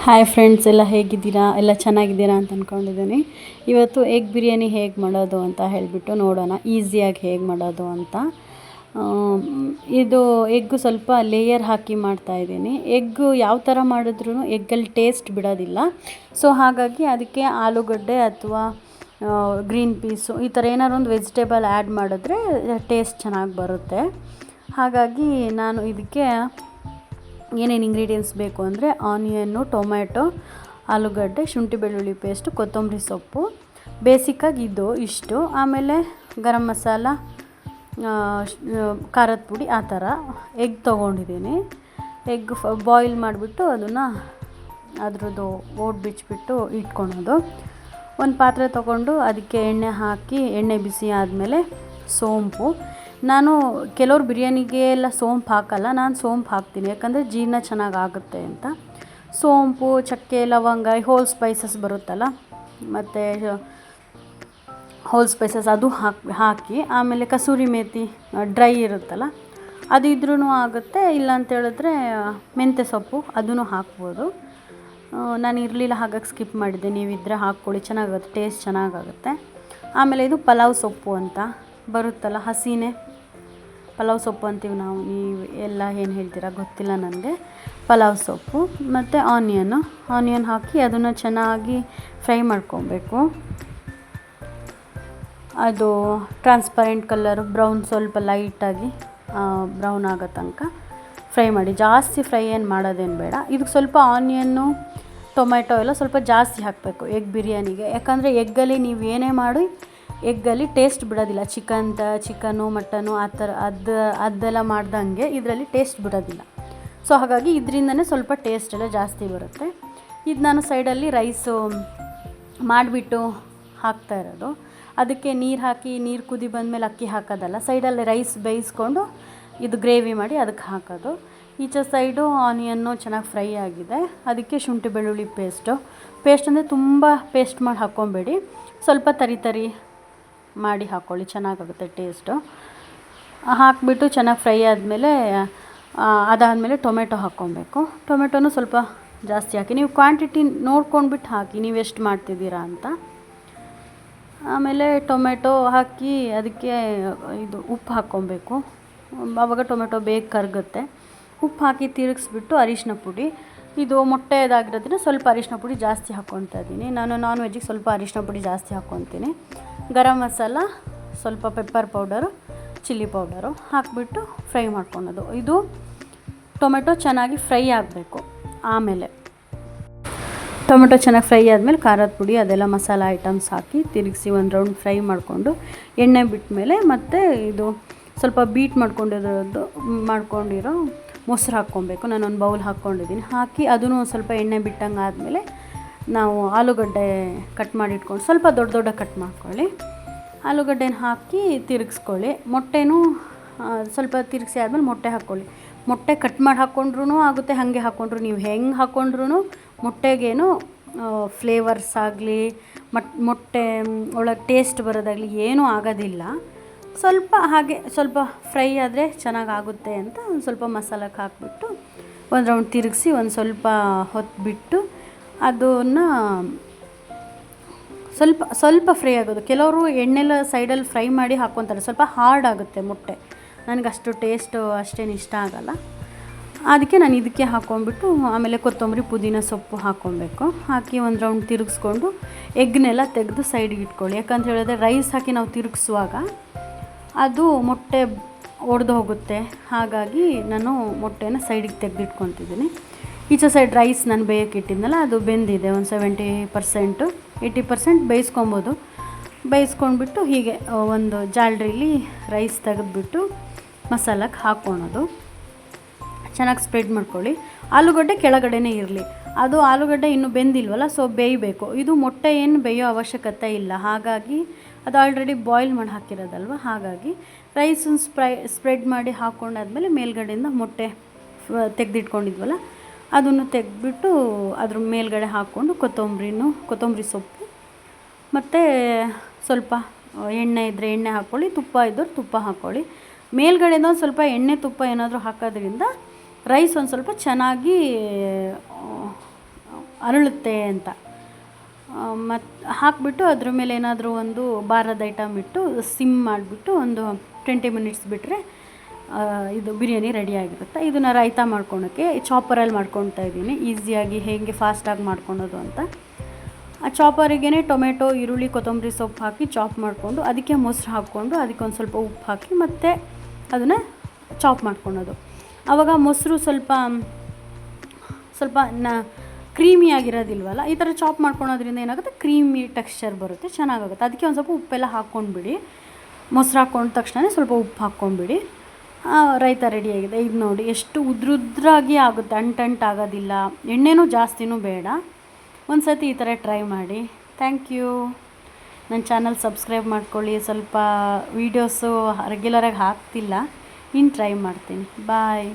Hi friends, ಎಲ್ಲ ಹೇಗಿದ್ದೀರಾ? ಎಲ್ಲ ಚೆನ್ನಾಗಿದ್ದೀರಾ ಅಂತ ಅಂದ್ಕೊಂಡಿದ್ದೀನಿ. ಇವತ್ತು ಎಗ್ ಬಿರಿಯಾನಿ ಹೇಗೆ ಮಾಡೋದು ಅಂತ ಹೇಳಿಬಿಟ್ಟು ನೋಡೋಣ, ಈಸಿಯಾಗಿ ಹೇಗೆ ಮಾಡೋದು ಅಂತ. ಇದು ಎಗ್ಗು ಸ್ವಲ್ಪ ಲೇಯರ್ ಹಾಕಿ ಮಾಡ್ತಾಯಿದ್ದೀನಿ. ಎಗ್ಗು ಯಾವ ಥರ ಮಾಡಿದ್ರೂ ಎಗ್ಗಲ್ಲಿ ಟೇಸ್ಟ್ ಬಿಡೋದಿಲ್ಲ. ಸೊ ಹಾಗಾಗಿ ಅದಕ್ಕೆ ಆಲೂಗಡ್ಡೆ ಅಥವಾ ಗ್ರೀನ್ ಪೀಸು ಈ ಥರ ಏನಾದ್ರು ಒಂದು ವೆಜಿಟೇಬಲ್ ಆ್ಯಡ್ ಮಾಡಿದ್ರೆ ಟೇಸ್ಟ್ ಚೆನ್ನಾಗಿ ಬರುತ್ತೆ. ಹಾಗಾಗಿ ನಾನು ಇದಕ್ಕೆ ಏನೇನು ಇಂಗ್ರೀಡಿಯೆಂಟ್ಸ್ ಬೇಕು ಅಂದರೆ ಆನಿಯನ್ನು, ಟೊಮ್ಯಾಟೊ, ಆಲೂಗಡ್ಡೆ, ಶುಂಠಿ ಬೆಳ್ಳುಳ್ಳಿ ಪೇಸ್ಟು, ಕೊತ್ತಂಬರಿ ಸೊಪ್ಪು, ಬೇಸಿಕ್ಕಾಗಿ ಇಷ್ಟು. ಆಮೇಲೆ ಗರಂ ಮಸಾಲ, ಖಾರದ ಪುಡಿ, ಆ ಥರ. ಎಗ್ ತೊಗೊಂಡಿದ್ದೀನಿ. ಎಗ್ ಬಾಯ್ಲ್ ಮಾಡಿಬಿಟ್ಟು ಅದನ್ನು ಅದ್ರದ್ದು ಓಟ್ ಬಿಚ್ಚಿಬಿಟ್ಟು ಇಟ್ಕೊಳೋದು. ಒಂದು ಪಾತ್ರೆ ತೊಗೊಂಡು ಅದಕ್ಕೆ ಎಣ್ಣೆ ಹಾಕಿ, ಎಣ್ಣೆ ಬಿಸಿ ಆದಮೇಲೆ ಸೋಂಪು. ನಾನು ಕೆಲವ್ರು ಬಿರಿಯಾನಿಗೆ ಎಲ್ಲ ಸೋಂಪು ಹಾಕಲ್ಲ, ನಾನು ಸೋಂಪು ಹಾಕ್ತೀನಿ, ಯಾಕಂದರೆ ಜೀರ್ಣ ಚೆನ್ನಾಗಾಗುತ್ತೆ ಅಂತ. ಸೋಂಪು, ಚಕ್ಕೆ, ಲವಂಗ, ಹೋಲ್ ಸ್ಪೈಸಸ್ ಬರುತ್ತಲ್ಲ, ಮತ್ತು ಹೋಲ್ ಸ್ಪೈಸಸ್ ಅದು ಹಾಕಿ ಆಮೇಲೆ ಕಸೂರಿ ಮೇಥಿ ಡ್ರೈ ಇರುತ್ತಲ್ಲ ಅದು ಇದ್ರೂ ಆಗುತ್ತೆ. ಇಲ್ಲ ಅಂತೇಳಿದ್ರೆ ಮೆಂತ್ಯ ಸೊಪ್ಪು ಅದನ್ನು ಹಾಕ್ಬೋದು. ನಾನು ಇರಲಿಲ್ಲ ಹಾಗಾಗಿ ಸ್ಕಿಪ್ ಮಾಡಿದ್ದೆ. ನೀವಿದ್ದರೆ ಹಾಕ್ಕೊಳ್ಳಿ, ಚೆನ್ನಾಗುತ್ತೆ, ಟೇಸ್ಟ್ ಚೆನ್ನಾಗಾಗುತ್ತೆ. ಆಮೇಲೆ ಇದು ಪಲಾವ್ ಸೊಪ್ಪು ಅಂತ ಬರುತ್ತಲ್ಲ, ಹಸಿನೇ ಪಲಾವ್ ಸೊಪ್ಪು ಅಂತೀವಿ ನಾವು. ನೀವು ಎಲ್ಲ ಏನು ಹೇಳ್ತೀರಾ ಗೊತ್ತಿಲ್ಲ ನನಗೆ. ಪಲಾವ್ ಸೊಪ್ಪು ಮತ್ತು ಆನಿಯನ್ ಹಾಕಿ ಅದನ್ನು ಚೆನ್ನಾಗಿ ಫ್ರೈ ಮಾಡ್ಕೊಬೇಕು. ಅದು ಟ್ರಾನ್ಸ್ಪರೆಂಟ್ ಕಲರ್ ಬ್ರೌನ್, ಸ್ವಲ್ಪ ಲೈಟಾಗಿ ಬ್ರೌನ್ ಆಗೋ ತನಕ ಫ್ರೈ ಮಾಡಿ. ಜಾಸ್ತಿ ಫ್ರೈ ಏನು ಮಾಡೋದೇನು ಬೇಡ. ಇದಕ್ಕೆ ಸ್ವಲ್ಪ ಆನಿಯನ್ನು, ಟೊಮೆಟೊ ಎಲ್ಲ ಸ್ವಲ್ಪ ಜಾಸ್ತಿ ಹಾಕಬೇಕು ಎಗ್ ಬಿರಿಯಾನಿಗೆ. ಯಾಕಂದರೆ ಎಗ್ಗಲ್ಲಿ ನೀವು ಏನೇ ಮಾಡಿ ಎಗ್ಗಲ್ಲಿ ಟೇಸ್ಟ್ ಬಿಡೋದಿಲ್ಲ. ಚಿಕನ್ನು, ಮಟನ್ನು ಆ ಥರ ಅದೆಲ್ಲ ಮಾಡ್ದಂಗೆ ಇದರಲ್ಲಿ ಟೇಸ್ಟ್ ಬಿಡೋದಿಲ್ಲ. ಸೊ ಹಾಗಾಗಿ ಇದರಿಂದನೇ ಸ್ವಲ್ಪ ಟೇಸ್ಟ್ ಎಲ್ಲ ಜಾಸ್ತಿ ಬರುತ್ತೆ. ಇದು ನಾನು ಸೈಡಲ್ಲಿ ರೈಸು ಮಾಡಿಬಿಟ್ಟು ಹಾಕ್ತಾ ಇರೋದು. ಅದಕ್ಕೆ ನೀರು ಹಾಕಿ, ನೀರು ಕುದಿ ಬಂದಮೇಲೆ ಅಕ್ಕಿ ಹಾಕೋದಲ್ಲ, ಸೈಡಲ್ಲಿ ರೈಸ್ ಬೇಯಿಸ್ಕೊಂಡು ಇದು ಗ್ರೇವಿ ಮಾಡಿ ಅದಕ್ಕೆ ಹಾಕೋದು. ಈಚೆ ಸೈಡು ಆನಿಯನ್ನು ಚೆನ್ನಾಗಿ ಫ್ರೈ ಆಗಿದೆ. ಅದಕ್ಕೆ ಶುಂಠಿ ಬೆಳ್ಳುಳ್ಳಿ ಪೇಸ್ಟ್ ಅಂದರೆ ತುಂಬ ಪೇಸ್ಟ್ ಮಾಡಿ ಹಾಕ್ಕೊಬೇಡಿ, ಸ್ವಲ್ಪ ತರಿ ಮಾಡಿ ಹಾಕ್ಕೊಳ್ಳಿ, ಚೆನ್ನಾಗಾಗುತ್ತೆ ಟೇಸ್ಟು. ಹಾಕಿಬಿಟ್ಟು ಚೆನ್ನಾಗಿ ಫ್ರೈ ಆದಮೇಲೆ ಅದಾದಮೇಲೆ ಟೊಮೆಟೊ ಹಾಕ್ಕೊಬೇಕು. ಟೊಮೆಟೊನೂ ಸ್ವಲ್ಪ ಜಾಸ್ತಿ ಹಾಕಿ, ನೀವು ಕ್ವಾಂಟಿಟಿ ನೋಡ್ಕೊಂಡ್ಬಿಟ್ಟು ಹಾಕಿ, ನೀವು ಎಷ್ಟು ಮಾಡ್ತಿದ್ದೀರಾ ಅಂತ. ಆಮೇಲೆ ಟೊಮೆಟೊ ಹಾಕಿ ಅದಕ್ಕೆ ಇದು ಉಪ್ಪು ಹಾಕ್ಕೊಬೇಕು. ಆವಾಗ ಟೊಮೆಟೊ ಬೇಗ ಕರಗುತ್ತೆ. ಉಪ್ಪು ಹಾಕಿ ತಿರುಗಿಸ್ಬಿಟ್ಟು ಅರಿಶಿನ ಪುಡಿ, ಇದು ಮೊಟ್ಟೆದಾಗಿರೋದ್ರಿಂದ ಸ್ವಲ್ಪ ಅರಿಶಿನ ಪುಡಿ ಜಾಸ್ತಿ ಹಾಕ್ಕೊತಾ ಇದ್ದೀನಿ. ನಾನು ನಾನ್ ವೆಜ್ಜಿಗೆ ಸ್ವಲ್ಪ ಅರಿಶಿನ ಪುಡಿ ಜಾಸ್ತಿ ಹಾಕ್ಕೊತೀನಿ. ಗರಂ ಮಸಾಲ, ಸ್ವಲ್ಪ ಪೆಪ್ಪರ್ ಪೌಡರು, ಚಿಲ್ಲಿ ಪೌಡರು ಹಾಕಿಬಿಟ್ಟು ಫ್ರೈ ಮಾಡ್ಕೊಳೋದು. ಇದು ಟೊಮೆಟೊ ಚೆನ್ನಾಗಿ ಫ್ರೈ ಆಗಬೇಕು. ಆಮೇಲೆ ಟೊಮೆಟೊ ಚೆನ್ನಾಗಿ ಫ್ರೈ ಆದಮೇಲೆ ಖಾರದ ಪುಡಿ ಅದೆಲ್ಲ ಮಸಾಲ ಐಟಮ್ಸ್ ಹಾಕಿ ತಿರುಗಿಸಿ ಒಂದು ರೌಂಡ್ ಫ್ರೈ ಮಾಡಿಕೊಂಡು ಎಣ್ಣೆ ಬಿಟ್ಟ ಮೇಲೆ ಮತ್ತೆ ಇದು ಸ್ವಲ್ಪ ಬೀಟ್ ಮಾಡ್ಕೊಂಡಿರೋ ಮೊಸರು ಹಾಕ್ಕೊಬೇಕು. ನಾನೊಂದು ಬೌಲ್ ಹಾಕ್ಕೊಂಡಿದ್ದೀನಿ. ಹಾಕಿ ಅದನ್ನು ಸ್ವಲ್ಪ ಎಣ್ಣೆ ಬಿಟ್ಟಂಗೆ ಆದಮೇಲೆ ನಾವು ಆಲೂಗಡ್ಡೆ ಕಟ್ ಮಾಡಿ ಇಟ್ಕೊಂಡು, ಸ್ವಲ್ಪ ದೊಡ್ಡ ಕಟ್ ಮಾಡ್ಕೊಳ್ಳಿ. ಆಲೂಗಡ್ಡೆನ ಹಾಕಿ ತಿರುಗಿಸ್ಕೊಳ್ಳಿ. ಮೊಟ್ಟೆನೂ ಸ್ವಲ್ಪ ತಿರುಗಿಸಿ ಆದಮೇಲೆ ಮೊಟ್ಟೆ ಹಾಕ್ಕೊಳ್ಳಿ. ಮೊಟ್ಟೆ ಕಟ್ ಮಾಡಿ ಹಾಕ್ಕೊಂಡ್ರೂ ಆಗುತ್ತೆ, ಹಾಗೆ ಹಾಕ್ಕೊಂಡ್ರು, ನೀವು ಹೆಂಗೆ ಹಾಕ್ಕೊಂಡ್ರೂ ಮೊಟ್ಟೆಗೇನು ಫ್ಲೇವರ್ಸ್ ಆಗಲಿ ಮೊಟ್ಟೆ ಒಳಗೆ ಟೇಸ್ಟ್ ಬರೋದಾಗಲಿ ಏನೂ ಆಗೋದಿಲ್ಲ. ಸ್ವಲ್ಪ ಫ್ರೈ ಆದರೆ ಚೆನ್ನಾಗಾಗುತ್ತೆ ಅಂತ ಒಂದು ಸ್ವಲ್ಪ ಮಸಾಲಕ್ಕೆ ಹಾಕಿಬಿಟ್ಟು ಒಂದು ರೌಂಡ್ ತಿರುಗಿಸಿ ಒಂದು ಸ್ವಲ್ಪ ಹೊತ್ತು ಬಿಟ್ಟು ಅದನ್ನು ಸ್ವಲ್ಪ ಫ್ರೈ ಆಗೋದು. ಕೆಲವರು ಎಣ್ಣೆಲ್ಲ ಸೈಡಲ್ಲಿ ಫ್ರೈ ಮಾಡಿ ಹಾಕ್ಕೊತಾರೆ, ಸ್ವಲ್ಪ ಹಾರ್ಡ್ ಆಗುತ್ತೆ ಮೊಟ್ಟೆ. ನನಗಷ್ಟು ಟೇಸ್ಟು ಅಷ್ಟೇನು ಇಷ್ಟ ಆಗೋಲ್ಲ. ಅದಕ್ಕೆ ನಾನು ಇದಕ್ಕೆ ಹಾಕ್ಕೊಂಬಿಟ್ಟು ಆಮೇಲೆ ಕೊತ್ತಂಬರಿ, ಪುದೀನ ಸೊಪ್ಪು ಹಾಕ್ಕೊಬೇಕು. ಹಾಕಿ ಒಂದು ರೌಂಡ್ ತಿರುಗಿಸ್ಕೊಂಡು ಎಗ್ನೆಲ್ಲ ತೆಗೆದು ಸೈಡಿಗೆ ಇಟ್ಕೊಳ್ಳಿ. ಯಾಕಂತ ಹೇಳಿದ್ರೆ ರೈಸ್ ಹಾಕಿ ನಾವು ತಿರುಗಿಸುವಾಗ ಅದು ಮೊಟ್ಟೆ ಒಡೆದು ಹೋಗುತ್ತೆ. ಹಾಗಾಗಿ ನಾನು ಮೊಟ್ಟೆನ ಸೈಡಿಗೆ ತೆಗೆದಿಟ್ಕೊತಿದ್ದೀನಿ. ಈಚೆ ಸೈಡ್ ರೈಸ್ ನಾನು ಬೇಯಕ್ಕೆ ಇಟ್ಟಿದ್ನಲ್ಲ, ಅದು ಬೆಂದಿದೆ. ಒಂದು 70%, 80% ಬೇಯಿಸ್ಕೊಬೋದು. ಬೇಯಿಸ್ಕೊಂಡ್ಬಿಟ್ಟು ಹೀಗೆ ಒಂದು ಜಾಲರಿಲಿ ರೈಸ್ ತೆಗೆದುಬಿಟ್ಟು ಮಸಾಲಕ್ಕೆ ಹಾಕ್ಕೊಳೋದು. ಚೆನ್ನಾಗಿ ಸ್ಪ್ರೆಡ್ ಮಾಡ್ಕೊಳ್ಳಿ. ಆಲೂಗಡ್ಡೆ ಕೆಳಗಡೆನೇ ಇರಲಿ. ಅದು ಆಲೂಗಡ್ಡೆ ಇನ್ನೂ ಬೆಂದಿಲ್ವಲ್ಲ, ಸೊ ಬೇಯಬೇಕು. ಇದು ಮೊಟ್ಟೆ ಏನು ಬೇಯೋ ಅವಶ್ಯಕತೆ ಇಲ್ಲ. ಹಾಗಾಗಿ ಅದು ಆಲ್ರೆಡಿ ಬಾಯ್ಲ್ ಮಾಡಿ ಹಾಕಿರೋದಲ್ವ, ಹಾಗಾಗಿ ರೈಸನ್ನು ಸ್ಪ್ರೆಡ್ ಮಾಡಿ ಹಾಕ್ಕೊಂಡಾದ್ಮೇಲೆ ಮೇಲ್ಗಡೆಯಿಂದ ಮೊಟ್ಟೆ ತೆಗೆದಿಟ್ಕೊಂಡಿದ್ವಲ್ಲ ಅದನ್ನು ತೆಗೆದ್ಬಿಟ್ಟು ಅದ್ರ ಮೇಲ್ಗಡೆ ಹಾಕ್ಕೊಂಡು ಕೊತ್ತಂಬರಿ ಸೊಪ್ಪು ಮತ್ತು ಸ್ವಲ್ಪ ಎಣ್ಣೆ ಇದ್ದರೆ ಎಣ್ಣೆ ಹಾಕ್ಕೊಳ್ಳಿ, ತುಪ್ಪ ಇದ್ದವ್ರು ತುಪ್ಪ ಹಾಕ್ಕೊಳ್ಳಿ. ಮೇಲ್ಗಡೆಯಿಂದ ಒಂದು ಸ್ವಲ್ಪ ಎಣ್ಣೆ ತುಪ್ಪ ಏನಾದರೂ ಹಾಕೋದ್ರಿಂದ ರೈಸ್ ಒಂದು ಸ್ವಲ್ಪ ಚೆನ್ನಾಗಿ ಅರಳುತ್ತೆ ಅಂತ. ಮತ್ತು ಹಾಕಿಬಿಟ್ಟು ಅದ್ರ ಮೇಲೆ ಏನಾದರೂ ಒಂದು ಬಾರದ ಐಟಮ್ ಇಟ್ಟು ಸಿಮ್ ಮಾಡಿಬಿಟ್ಟು ಒಂದು 20 ಮಿನಿಟ್ಸ್ ಬಿಟ್ಟರೆ ಇದು ಬಿರಿಯಾನಿ ರೆಡಿಯಾಗಿರುತ್ತೆ. ಇದನ್ನು ರೈತ ಮಾಡ್ಕೊಳೋಕ್ಕೆ ಚಾಪರಲ್ಲಿ ಮಾಡ್ಕೊತಾ ಇದ್ದೀನಿ, ಈಸಿಯಾಗಿ ಹೇಗೆ ಫಾಸ್ಟಾಗಿ ಮಾಡ್ಕೊಳೋದು ಅಂತ. ಆ ಚಾಪರಿಗೇ ಟೊಮೆಟೊ, ಈರುಳ್ಳಿ, ಕೊತ್ತಂಬರಿ ಸೊಪ್ಪು ಹಾಕಿ ಚಾಪ್ ಮಾಡಿಕೊಂಡು ಅದಕ್ಕೆ ಮೊಸರು ಹಾಕ್ಕೊಂಡು ಅದಕ್ಕೆ ಒಂದು ಸ್ವಲ್ಪ ಉಪ್ಪು ಹಾಕಿ ಮತ್ತು ಅದನ್ನು ಚಾಪ್ ಮಾಡ್ಕೊಳೋದು. ಆವಾಗ ಮೊಸರು ಸ್ವಲ್ಪ ಕ್ರೀಮಿ ಆಗಿರೋದಿಲ್ವಲ್ಲ, ಈ ಥರ ಚಾಪ್ ಮಾಡ್ಕೊಳೋದ್ರಿಂದ ಏನಾಗುತ್ತೆ, ಕ್ರೀಮಿ ಟೆಕ್ಸ್ಚರ್ ಬರುತ್ತೆ, ಚೆನ್ನಾಗಾಗುತ್ತೆ. ಅದಕ್ಕೆ ಒಂದು ಸ್ವಲ್ಪ ಉಪ್ಪೆಲ್ಲ ಹಾಕ್ಕೊಂಡ್ಬಿಡಿ. ಮೊಸರು ಹಾಕ್ಕೊಂಡ ತಕ್ಷಣ ಸ್ವಲ್ಪ ಉಪ್ಪು ಹಾಕ್ಕೊಂಡ್ಬಿಡಿ. ರೈತ ರೆಡಿಯಾಗಿದೆ. ಇದು ನೋಡಿ ಎಷ್ಟು ಉದ್ರುದ್ರಾಗಿ ಆಗುತ್ತೆ, ಅಂಟಾಗೋದಿಲ್ಲ, ಎಣ್ಣೆನೂ ಜಾಸ್ತಿನೂ ಬೇಡ. ಒಂದು ಸತಿ ಈ ಥರ ಟ್ರೈ ಮಾಡಿ. Thank you. ನನ್ನ ಚಾನಲ್ ಸಬ್ಸ್ಕ್ರೈಬ್ ಮಾಡ್ಕೊಳ್ಳಿ. ಸ್ವಲ್ಪ ವೀಡಿಯೋಸು ರೆಗ್ಯುಲರಾಗಿ ಹಾಕ್ತಿಲ್ಲ, ಇನ್ನು ಟ್ರೈ ಮಾಡ್ತೀನಿ. ಬಾಯ್.